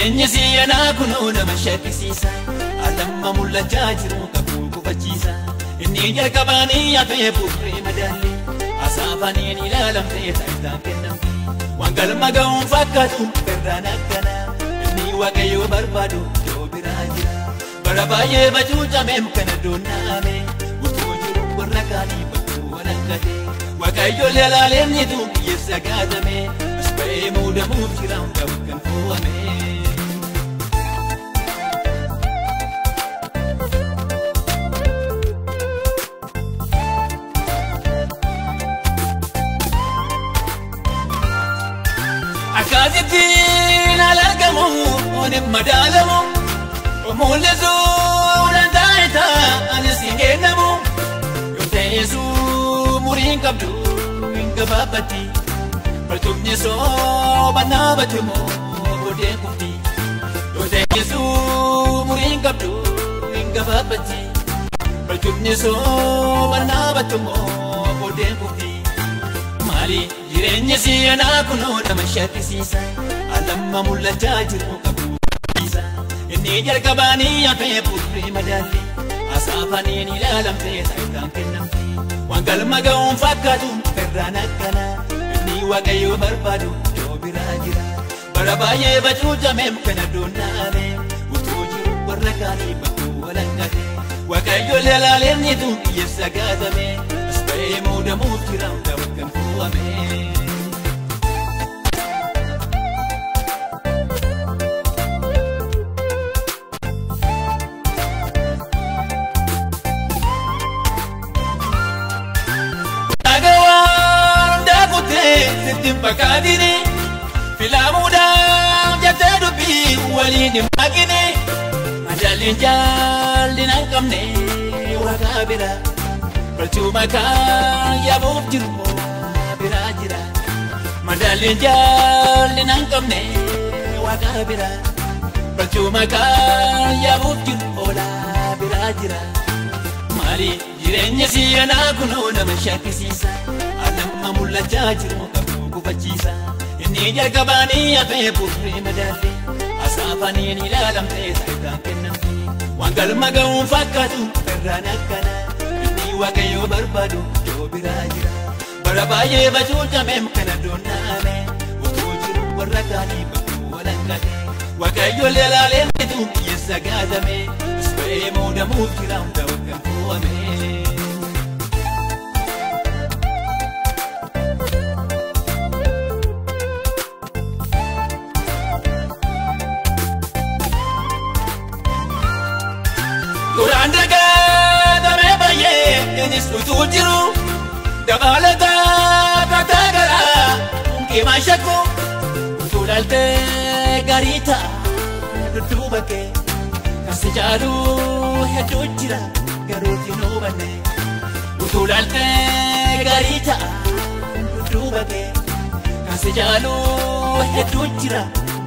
jireenyi siyanaa kunoo nama shakkisiisa alamma mul'achaa jiru qabuu gufachiisa inni jalqabaanii hafee buufree madaallee asaafaniin ilaalamtee taayitaan kennamte waan galma ga'uun fakkaatu irraan akkana inni waaqayyoo barbaadu yoo biraa jira bara baay'ee bacuucameem kana doonnaame utuu jiru warra kaanii bakkuu walakkate waaqayyoo leelaaleen nitu biyyeessa gaatame as ba'ee muudamuuf jira hundaa'u kan fo'ame. Akkaatittiin alargamu onin madaalamu mul'isu dandaa'ita anis hin kennamu yoo ta'eesu muriin qabdu hin gabaabatti barcumni sooba naabatumo boodee kufti yoo ta'eesu muriin qabdu hin gabaabatti barcumni sooba naabatumo boodee kufti maali. Jireenyi siyanaa kunoo nama shakkisiisa alamma mul'achaa jiru qabuu gufachiisa inni jalqabaanii hafee buufree madaallee asaafaniin ilaalamtee taayitaan kennamte waan galma ga'uun fakkaatu irraan akkana inni waaqayyoo barbaadu yoo biraa jira bara baay'ee bacuucameem kana doonnaame utuu jiru warra kaanii bakkuu walakkate waaqayyoo leelaaleen nitu biyyeessa gaatame as ba'ee muudamuuf jira hundaa'u kan fo'ame. Fakkaatini filaamuudhaaf jettee dubbii waliin hin maakine madaalliin jaalli nan qabne waaqaa bira barcuma kan yaabuuf jiru biraa jira madaalliin jaalli nan qabne waaqaa bira barcuma kan yaabuuf jiru biraa jira maali jireenyi siyanaa kunoo nama shakkisiisa alamma mul'achaa jiru gufachiisa inni jalqabaanii hafee buufree madaallee asaafaniin ilaalamtee taayitaan kennamte waan galma ga'uun fakkaatu irraan akkana inni waaqayyoo barbaadu yoo biraa jira bara baay'ee bacuucameem kana doonnaame utuu jiru warra kaanii bakkuu walakkate waaqayyoo leelaaleen nitu biyyeessa gaatame as ba'ee muudamuuf jira hundaa'u kan fo'ame. Duraan dagatamee baay'ee innis utuu jiru dabalataa kataa garaa hunqimaa shakku utuu laaltee gaarii ta'a dudduuba kee kan si jaalu hedduu jira garuutti hin hubanne utuu laaltee gaarii ta'a dudduuba kee kan si jaalu hedduu jira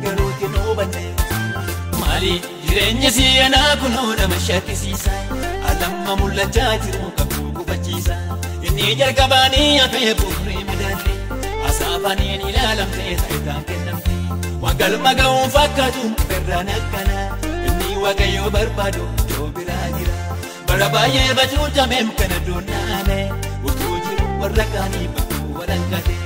garuutti hin hubanne maali. Jireenyi siyanaa kunoo nama shakkisiisa alamma mul'achaa jiru qabuu gufachiisa inni jalqabaanii hafee buufree madaallee asaafaniin ilaalamtee taayitaan kennamte waan galma ga'uun fakkaatu irraan akkana inni waaqayyoo barbaadu yoo biraa jira bara baay'ee bacuucameem kana doonnaame utuu jiru warra kaanii bakkuu walakkate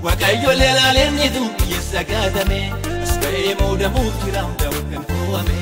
waaqayyoo leelaaleen nitu biyyeessa gaatame as ba'ee muudamuuf jira hundaa'u kan fo'ame.